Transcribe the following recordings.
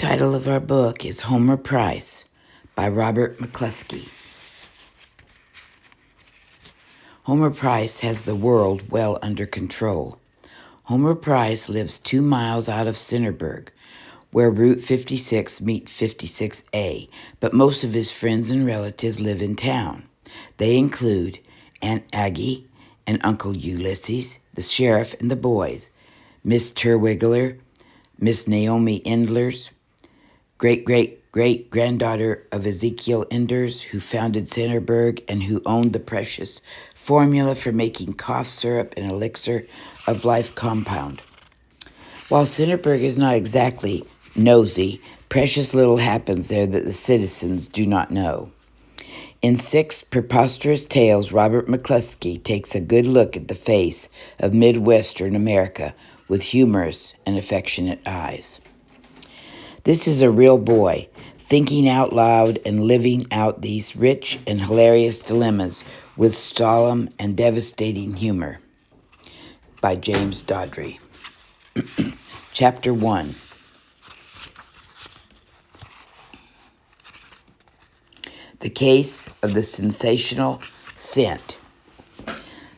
Title of our book is Homer Price by Robert McCluskey. Homer Price has the world well under control. Homer Price lives 2 miles out of Centerburg, where Route 56 meets 56A, but most of his friends and relatives live in town. They include Aunt Aggie and Uncle Ulysses, the sheriff, and the boys, Miss Terwilliger, Miss Naomi Endlers, great-great-great-granddaughter of Ezekiel Enders, who founded Centerburg and who owned the precious formula for making cough syrup and elixir of life compound. While Centerburg is not exactly nosy, precious little happens there that the citizens do not know. In 6 preposterous tales, Robert McCluskey takes a good look at the face of Midwestern America with humorous and affectionate eyes. This is a real boy, thinking out loud and living out these rich and hilarious dilemmas with solemn and devastating humor. By James Dodry. Chapter 1. The Case of the Sensational Scent.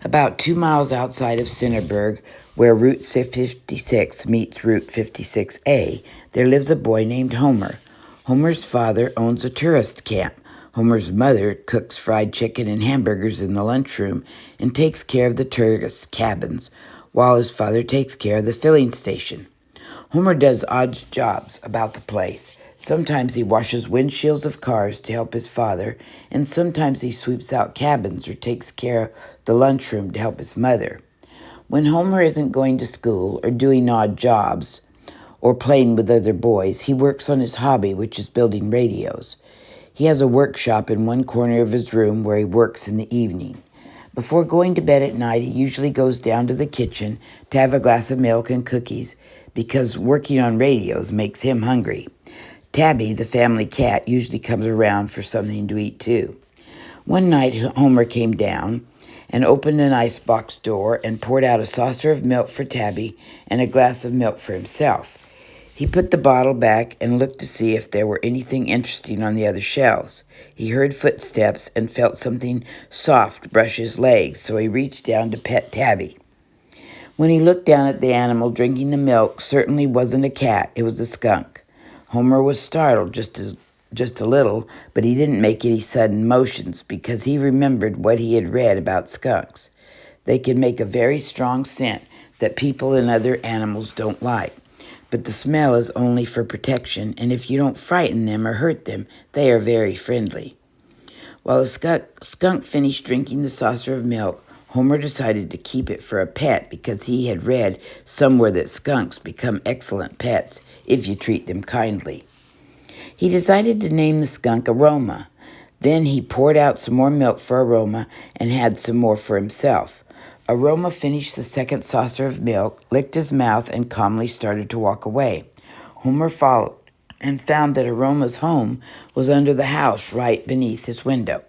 About 2 miles outside of Centerburg, where Route 56 meets Route 56A, there lives a boy named Homer. Homer's father owns a tourist camp. Homer's mother cooks fried chicken and hamburgers in the lunchroom and takes care of the tourist cabins, while his father takes care of the filling station. Homer does odd jobs about the place. Sometimes he washes windshields of cars to help his father, and sometimes he sweeps out cabins or takes care of the lunchroom to help his mother. When Homer isn't going to school or doing odd jobs or playing with other boys, he works on his hobby, which is building radios. He has a workshop in one corner of his room where he works in the evening. Before going to bed at night, he usually goes down to the kitchen to have a glass of milk and cookies because working on radios makes him hungry. Tabby, the family cat, usually comes around for something to eat too. One night, Homer came down and opened an icebox door and poured out a saucer of milk for Tabby and a glass of milk for himself. He put the bottle back and looked to see if there were anything interesting on the other shelves. He heard footsteps and felt something soft brush his legs, so he reached down to pet Tabby. When he looked down at the animal drinking the milk, certainly wasn't a cat, it was a skunk. Homer was startled just a little, but he didn't make any sudden motions because he remembered what he had read about skunks. They can make a very strong scent that people and other animals don't like. But the smell is only for protection, and if you don't frighten them or hurt them, they are very friendly. While the skunk finished drinking the saucer of milk, Homer decided to keep it for a pet because he had read somewhere that skunks become excellent pets if you treat them kindly. He decided to name the skunk Aroma. Then he poured out some more milk for Aroma and had some more for himself. Aroma finished the second saucer of milk, licked his mouth, and calmly started to walk away. Homer followed and found that Aroma's home was under the house right beneath his window.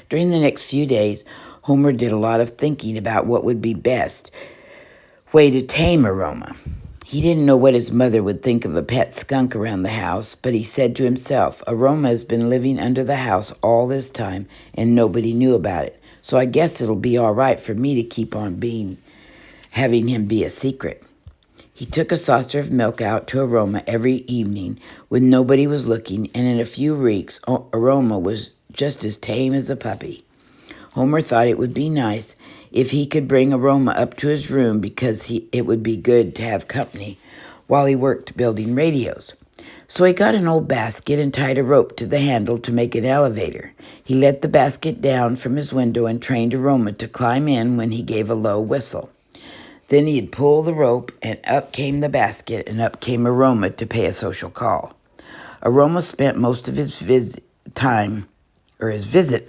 During the next few days, Homer did a lot of thinking about what would be best way to tame Aroma. He didn't know what his mother would think of a pet skunk around the house, but he said to himself, Aroma has been living under the house all this time and nobody knew about it. So I guess it'll be all right for me to keep on having him be a secret. He took a saucer of milk out to Aroma every evening when nobody was looking, and in a few weeks, Aroma was just as tame as a puppy. Homer thought it would be nice if he could bring Aroma up to his room because it would be good to have company while he worked building radios. So he got an old basket and tied a rope to the handle to make an elevator. He let the basket down from his window and trained Aroma to climb in when he gave a low whistle. Then he'd pull the rope, and up came the basket, and up came Aroma to pay a social call. Aroma spent most of his visits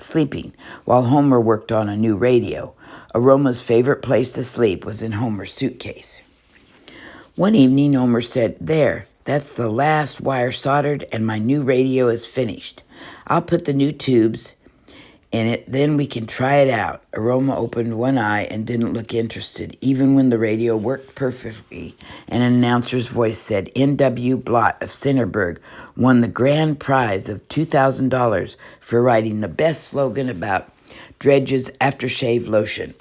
sleeping, while Homer worked on a new radio. Aroma's favorite place to sleep was in Homer's suitcase. One evening, Homer said, There, that's the last wire soldered, and my new radio is finished. I'll put the new tubes in it, then we can try it out. Aroma opened one eye and didn't look interested, even when the radio worked perfectly. And an announcer's voice said, N.W. Blott of Centerburg won the grand prize of $2,000 for writing the best slogan about Dredge's aftershave lotion.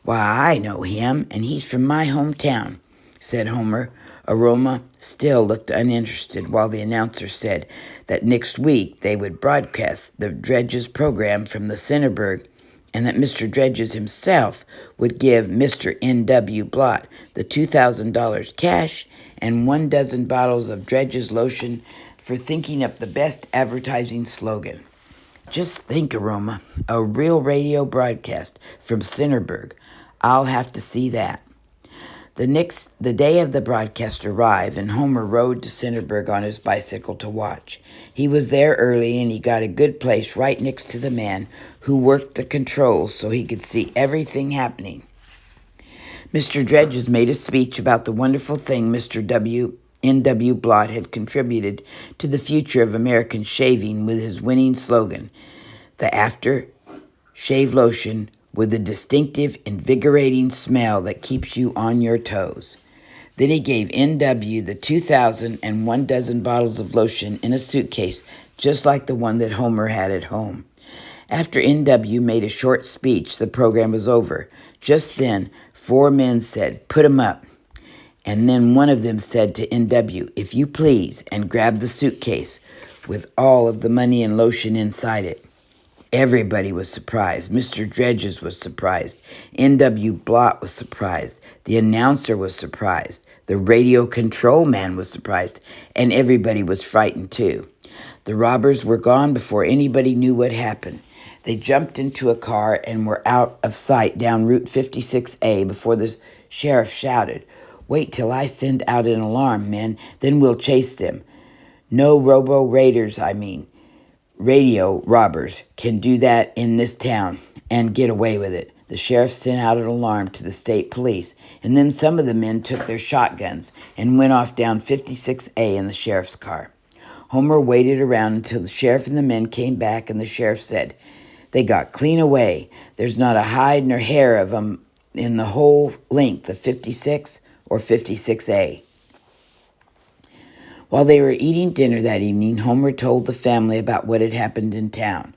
Why, I know him, and he's from my hometown, said Homer. Aroma still looked uninterested while the announcer said that next week they would broadcast the Dredge's program from the Centerburg and that Mr. Dredge's himself would give Mr. N.W. Blott the $2,000 cash and 1 dozen bottles of Dredge's lotion for thinking up the best advertising slogan. Just think, Aroma, a real radio broadcast from Centerburg. I'll have to see that. The day of the broadcast arrived, and Homer rode to Centerburg on his bicycle to watch. He was there early, and he got a good place right next to the man who worked the controls so he could see everything happening. Mr. Dredges made a speech about the wonderful thing Mr. N.W. Blott had contributed to the future of American shaving with his winning slogan, the After Shave Lotion with a distinctive, invigorating smell that keeps you on your toes. Then he gave N.W. the 2,001 dozen bottles of lotion in a suitcase, just like the one that Homer had at home. After N.W. made a short speech, the program was over. Just then, 4 men said, "Put 'em up." And then one of them said to N.W., "If you please," and grabbed the suitcase with all of the money and lotion inside it. Everybody was surprised. Mr. Dredges was surprised. N.W. Blott was surprised. The announcer was surprised. The radio control man was surprised. And everybody was frightened too. The robbers were gone before anybody knew what happened. They jumped into a car and were out of sight down Route 56A before the sheriff shouted, "Wait till I send out an alarm, men, then we'll chase them. No robo-raiders, radio robbers can do that in this town and get away with it." The sheriff sent out an alarm to the state police, and then some of the men took their shotguns and went off down 56A in the sheriff's car. Homer waited around until the sheriff and the men came back, and the sheriff said, "They got clean away. There's not a hide nor hair of 'em in the whole length of 56 or 56A. While they were eating dinner that evening, Homer told the family about what had happened in town.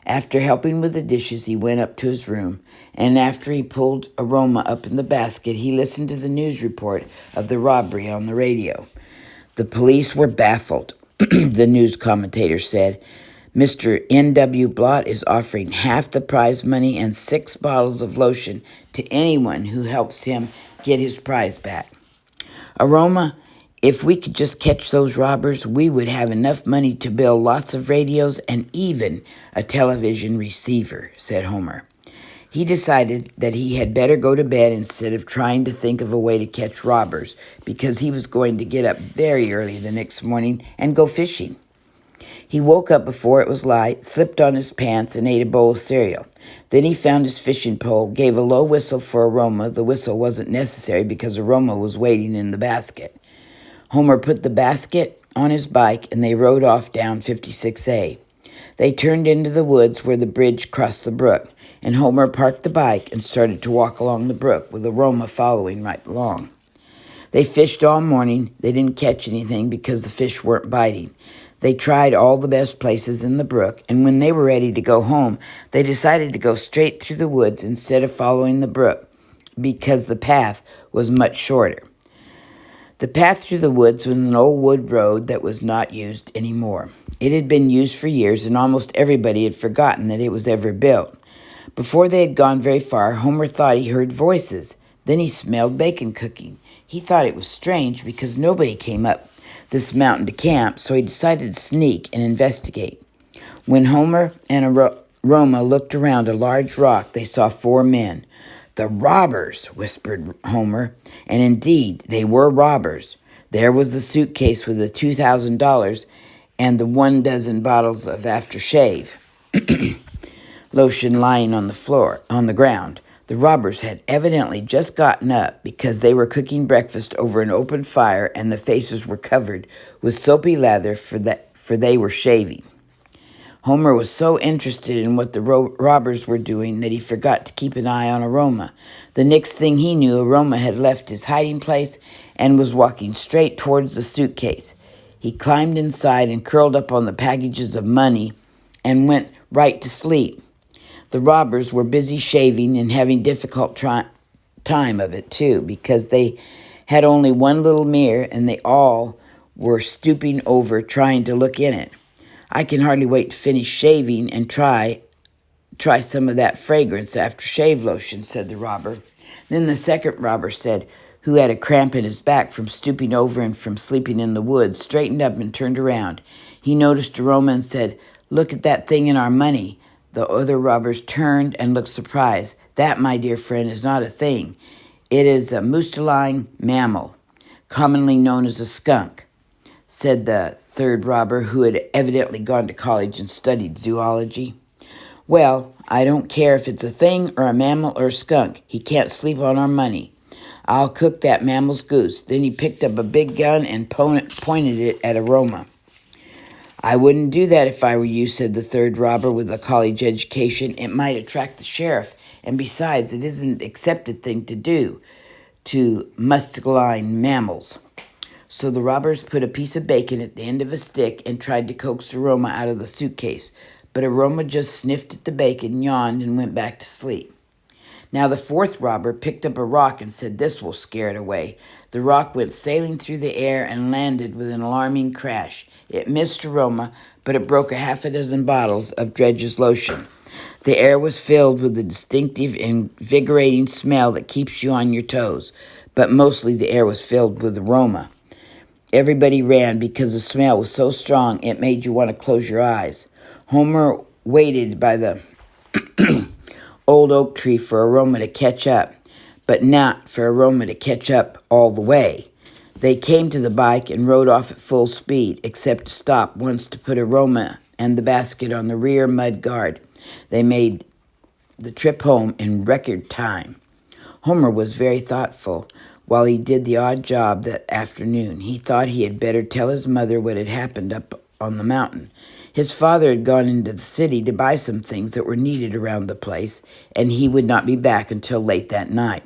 After helping with the dishes, he went up to his room, and after he pulled Aroma up in the basket, he listened to the news report of the robbery on the radio. The police were baffled, the news commentator said. Mr. N.W. Blott is offering half the prize money and 6 bottles of lotion to anyone who helps him get his prize back. Aroma, if we could just catch those robbers, we would have enough money to build lots of radios and even a television receiver, said Homer. He decided that he had better go to bed instead of trying to think of a way to catch robbers, because he was going to get up very early the next morning and go fishing. He woke up before it was light, slipped on his pants, and ate a bowl of cereal. Then he found his fishing pole, gave a low whistle for Aroma. The whistle wasn't necessary because Aroma was waiting in the basket. Homer put the basket on his bike, and they rode off down 56A. They turned into the woods where the bridge crossed the brook, and Homer parked the bike and started to walk along the brook, with Aroma following right along. They fished all morning. They didn't catch anything because the fish weren't biting. They tried all the best places in the brook, and when they were ready to go home, they decided to go straight through the woods instead of following the brook, because the path was much shorter. The path through the woods was an old wood road that was not used anymore. It had been used for years, and almost everybody had forgotten that it was ever built. Before they had gone very far, Homer thought he heard voices. Then he smelled bacon cooking. He thought it was strange because nobody came up this mountain to camp, so he decided to sneak and investigate. When Homer and Aroma looked around a large rock, they saw 4 men. "The robbers," whispered Homer, and indeed, they were robbers. There was the suitcase with the $2,000 and the 1 dozen bottles of aftershave lotion lying on the ground. The robbers had evidently just gotten up because they were cooking breakfast over an open fire, and the faces were covered with soapy lather, for they were shaving. Homer was so interested in what the robbers were doing that he forgot to keep an eye on Aroma. The next thing he knew, Aroma had left his hiding place and was walking straight towards the suitcase. He climbed inside and curled up on the packages of money and went right to sleep. The robbers were busy shaving and having difficult time of it, too, because they had only one little mirror and they all were stooping over trying to look in it. I can hardly wait to finish shaving and try some of that fragrance after shave lotion, said the robber. Then the second robber said, who had a cramp in his back from stooping over and from sleeping in the woods, straightened up and turned around. He noticed Aroma and said, "Look at that thing in our money." The other robbers turned and looked surprised. "That, my dear friend, is not a thing. It is a mustaline mammal, commonly known as a skunk," said the third robber, who had evidently gone to college and studied zoology. "Well, I don't care if it's a thing or a mammal or a skunk. He can't sleep on our money. I'll cook that mammal's goose." Then he picked up a big gun and pointed it at Aroma. "I wouldn't do that if I were you," said the third robber with a college education. "It might attract the sheriff, and besides, it isn't an accepted thing to do to mustaline mammals." So the robbers put a piece of bacon at the end of a stick and tried to coax Aroma out of the suitcase. But Aroma just sniffed at the bacon, yawned, and went back to sleep. Now the fourth robber picked up a rock and said, "This will scare it away." The rock went sailing through the air and landed with an alarming crash. It missed Aroma, but it broke a half a dozen bottles of Dredge's lotion. The air was filled with the distinctive, invigorating smell that keeps you on your toes, but mostly the air was filled with aroma. Everybody ran because the smell was so strong it made you want to close your eyes. Homer waited by the old oak tree for Aroma to catch up, but not for Aroma to catch up all the way. They came to the bike and rode off at full speed, except to stop once to put Aroma and the basket on the rear mud guard. They made the trip home in record time. Homer was very thoughtful while he did the odd job that afternoon. He thought he had better tell his mother what had happened up on the mountain. His father had gone into the city to buy some things that were needed around the place, and he would not be back until late that night.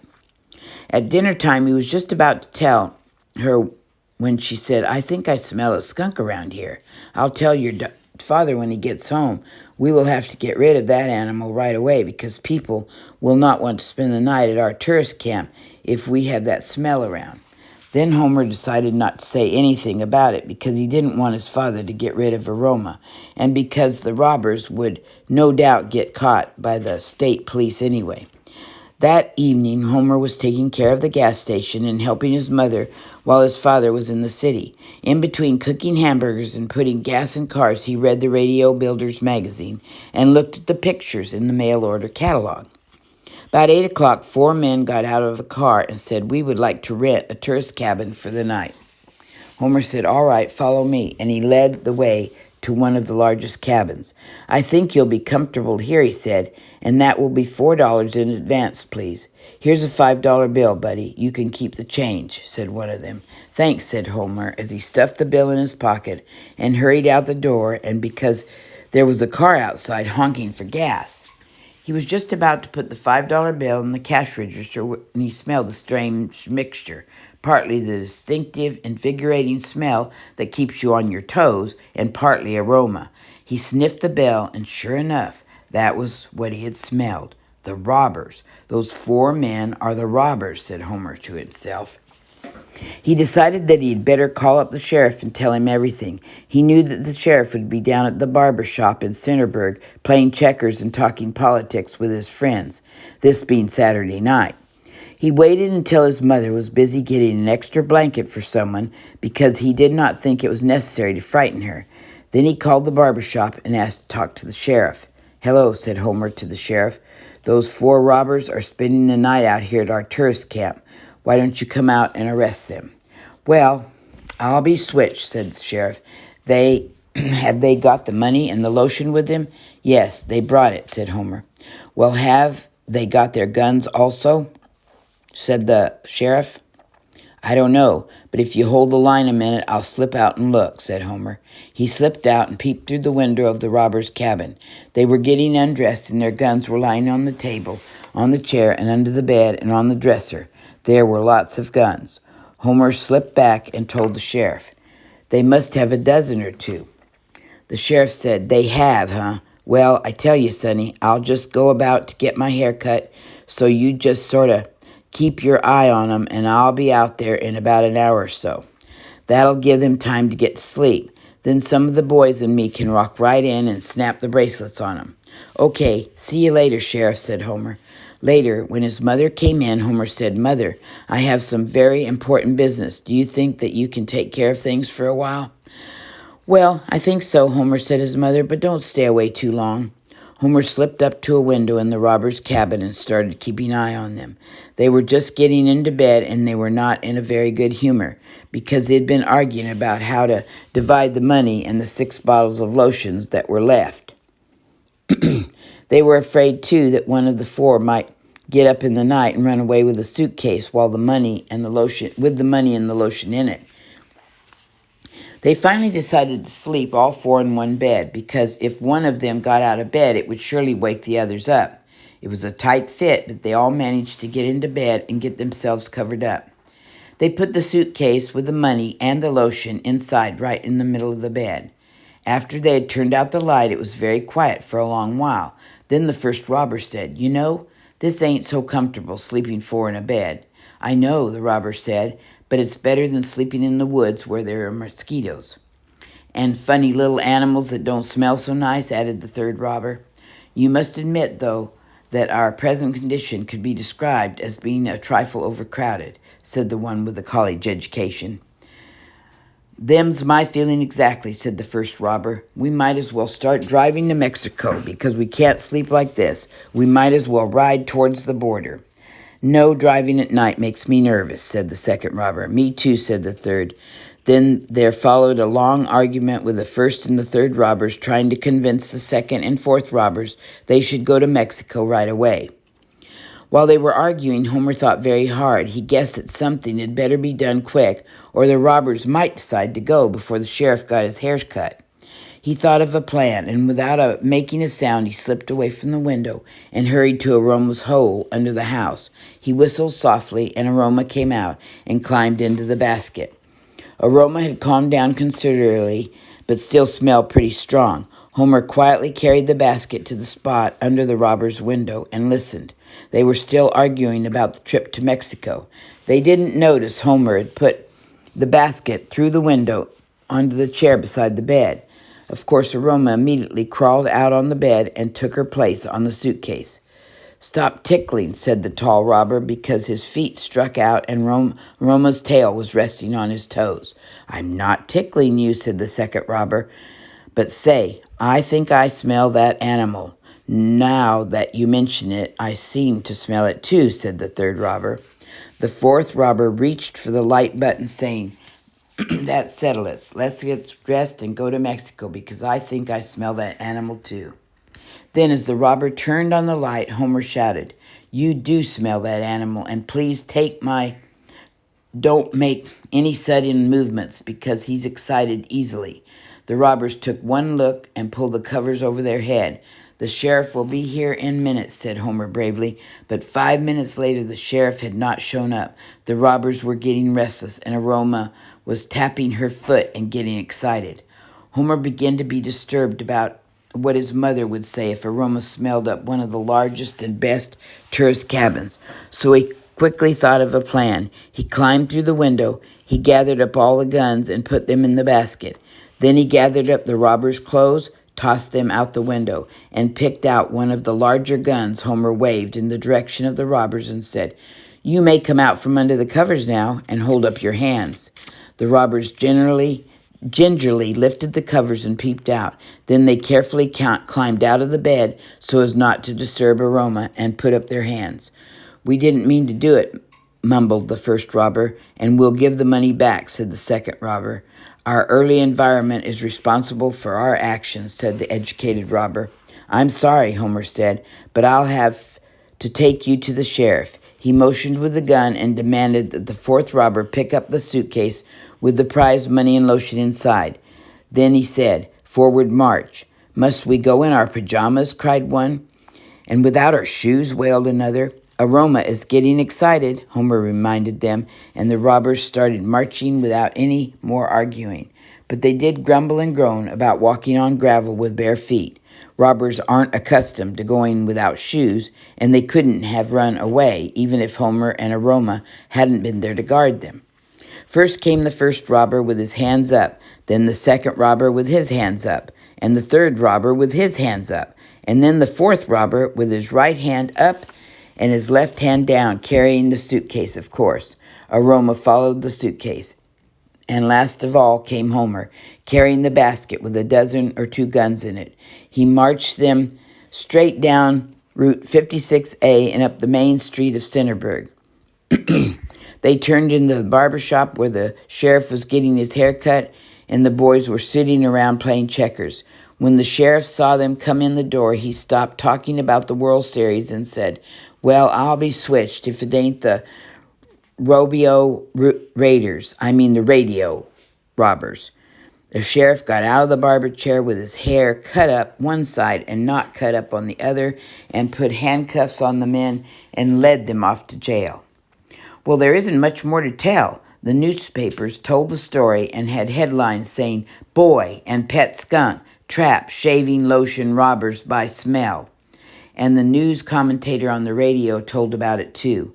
At dinner time, he was just about to tell her when she said, "I think I smell a skunk around here. I'll tell your father when he gets home. We will have to get rid of that animal right away because people will not want to spend the night at our tourist camp if we have that smell around." Then Homer decided not to say anything about it because he didn't want his father to get rid of Aroma, and because the robbers would no doubt get caught by the state police anyway. That evening, Homer was taking care of the gas station and helping his mother while his father was in the city. In between cooking hamburgers and putting gas in cars, he read the Radio Builders magazine and looked at the pictures in the mail order catalog. About 8 o'clock, 4 men got out of a car and said, "We would like to rent a tourist cabin for the night." Homer said, "All right, follow me," and he led the way to one of the largest cabins. "I think you'll be comfortable here," he said, "and that will be $4 in advance, please." "Here's a $5 bill, buddy. You can keep the change," said one of them. "Thanks," said Homer, as he stuffed the bill in his pocket and hurried out the door, and because there was a car outside honking for gas. He was just about to put the $5 bill in the cash register when he smelled the strange mixture, partly the distinctive, invigorating smell that keeps you on your toes, and partly aroma. He sniffed the bill, and sure enough, that was what he had smelled. The robbers. "Those 4 men are the robbers," said Homer to himself. He decided that he'd better call up the sheriff and tell him everything. He knew that the sheriff would be down at the barber shop in Centerburg playing checkers and talking politics with his friends, this being Saturday night. He waited until his mother was busy getting an extra blanket for someone because he did not think it was necessary to frighten her. Then he called the barber shop and asked to talk to the sheriff. "Hello," said Homer to the sheriff. "Those 4 robbers are spending the night out here at our tourist camp. Why don't you come out and arrest them?" "Well, I'll be switched," said the sheriff. Have they got the money and the lotion with them?" "Yes, they brought it," said Homer. "Well, have they got their guns also?" said the sheriff. I don't know, but if you hold the line a minute, I'll slip out and look, said Homer. He slipped out and peeped through the window of the robbers' cabin. They were getting undressed, and their guns were lying on the table, on the chair, and under the bed, and on the dresser. There were lots of guns. Homer slipped back and told the sheriff. They must have a dozen or two. The sheriff said, They have, huh? Well, I tell you, Sonny, I'll just go about to get my hair cut, so you just sort of keep your eye on 'em, and I'll be out there in about an hour or so. That'll give them time to get to sleep. Then some of the boys and me can walk right in and snap the bracelets on 'em. Okay, see you later, Sheriff, said Homer. Later, when his mother came in, Homer said, Mother, I have some very important business. Do you think that you can take care of things for a while? Well, I think so, Homer said his mother, but don't stay away too long. Homer slipped up to a window in the robber's cabin and started keeping eye on them. They were just getting into bed, and they were not in a very good humor because they'd been arguing about how to divide the money and the 6 bottles of lotions that were left. They were afraid, too, that one of the 4 might get up in the night and run away with a suitcase with the money and the lotion in it. They finally decided to sleep all 4 in one bed because if one of them got out of bed, it would surely wake the others up. It was a tight fit, but they all managed to get into bed and get themselves covered up. They put the suitcase with the money and the lotion inside right in the middle of the bed. After they had turned out the light, it was very quiet for a long while. Then the first robber said, You know, this ain't so comfortable sleeping 4 in a bed. I know, the robber said, but it's better than sleeping in the woods where there are mosquitoes. And funny little animals that don't smell so nice, added the third robber. You must admit, though, that our present condition could be described as being a trifle overcrowded, said the one with the college education. Them's my feeling exactly, said the first robber. We might as well start driving to Mexico because we can't sleep like this. We might as well ride towards the border. No, driving at night makes me nervous, said the second robber. Me too, said the third. Then there followed a long argument with the first and the third robbers trying to convince the second and fourth robbers they should go to Mexico right away. While they were arguing, Homer thought very hard. He guessed that something had better be done quick, or the robbers might decide to go before the sheriff got his hair cut. He thought of a plan, and without making a sound, he slipped away from the window and hurried to Aroma's hole under the house. He whistled softly, and Aroma came out and climbed into the basket. Aroma had calmed down considerably, but still smelled pretty strong. Homer quietly carried the basket to the spot under the robber's window and listened. They were still arguing about the trip to Mexico. They didn't notice Homer had put the basket through the window onto the chair beside the bed. Of course, Aroma immediately crawled out on the bed and took her place on the suitcase. Stop tickling, said the tall robber, because his feet struck out and Aroma's tail was resting on his toes. I'm not tickling you, said the second robber. But say, I think I smell that animal. Now that you mention it, I seem to smell it too, said the third robber. The fourth robber reached for the light button, saying, That settled it. Let's get dressed and go to Mexico because I think I smell that animal too. Then as the robber turned on the light, Homer shouted, You do smell that animal, and please don't make any sudden movements because he's excited easily. The robbers took one look and pulled the covers over their head. The sheriff will be here in minutes, said Homer bravely. But 5 minutes later, the sheriff had not shown up. The robbers were getting restless, and Aroma was tapping her foot and getting excited. Homer began to be disturbed about what his mother would say if Aroma smelled up one of the largest and best tourist cabins. So he quickly thought of a plan. He climbed through the window. He gathered up all the guns and put them in the basket. Then he gathered up the robbers' clothes, tossed them out the window, and picked out one of the larger guns. Homer waved in the direction of the robbers and said, You may come out from under the covers now and hold up your hands. The robbers gingerly lifted the covers and peeped out. Then they carefully climbed out of the bed so as not to disturb Aroma and put up their hands. We didn't mean to do it, mumbled the first robber, and we'll give the money back, said the second robber. Our early environment is responsible for our actions, said the educated robber. I'm sorry, Homer said, but I'll have to take you to the sheriff. He motioned with the gun and demanded that the fourth robber pick up the suitcase with the prize money and lotion inside. Then he said, "Forward march." "Must we go in our pajamas?" cried one. "And without our shoes?" wailed another. "Aroma is getting excited," Homer reminded them, and the robbers started marching without any more arguing. But they did grumble and groan about walking on gravel with bare feet. Robbers aren't accustomed to going without shoes, and they couldn't have run away, even if Homer and Aroma hadn't been there to guard them. First came the first robber with his hands up, then the second robber with his hands up, and the third robber with his hands up, and then the fourth robber with his right hand up and his left hand down, carrying the suitcase, of course. Aroma followed the suitcase. And last of all came Homer, carrying the basket with a dozen or two guns in it. He marched them straight down Route 56A and up the main street of Centerburg. They turned into the barber shop where the sheriff was getting his hair cut, and the boys were sitting around playing checkers. When the sheriff saw them come in the door, he stopped talking about the World Series and said, "Well, I'll be switched if it ain't the the radio robbers." The sheriff got out of the barber chair with his hair cut up one side and not cut up on the other, and put handcuffs on the men and led them off to jail. Well, there isn't much more to tell. The newspapers told the story and had headlines saying, "Boy and Pet Skunk Trap Shaving Lotion Robbers by Smell." And the news commentator on the radio told about it too.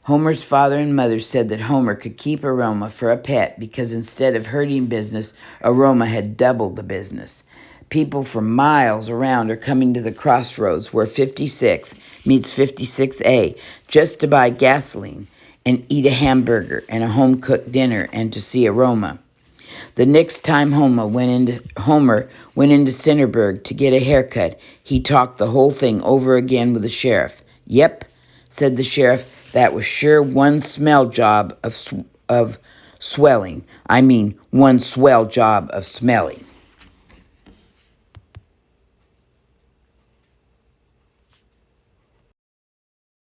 Homer's father and mother said that Homer could keep Aroma for a pet because instead of hurting business, Aroma had doubled the business. People from miles around are coming to the crossroads where 56 meets 56A just to buy gasoline and eat a hamburger and a home-cooked dinner and to see Aroma. The next time Homer went into Centerburg to get a haircut, he talked the whole thing over again with the sheriff. "Yep," said the sheriff, "that was sure one smell job of swelling. I mean, one swell job of smelling."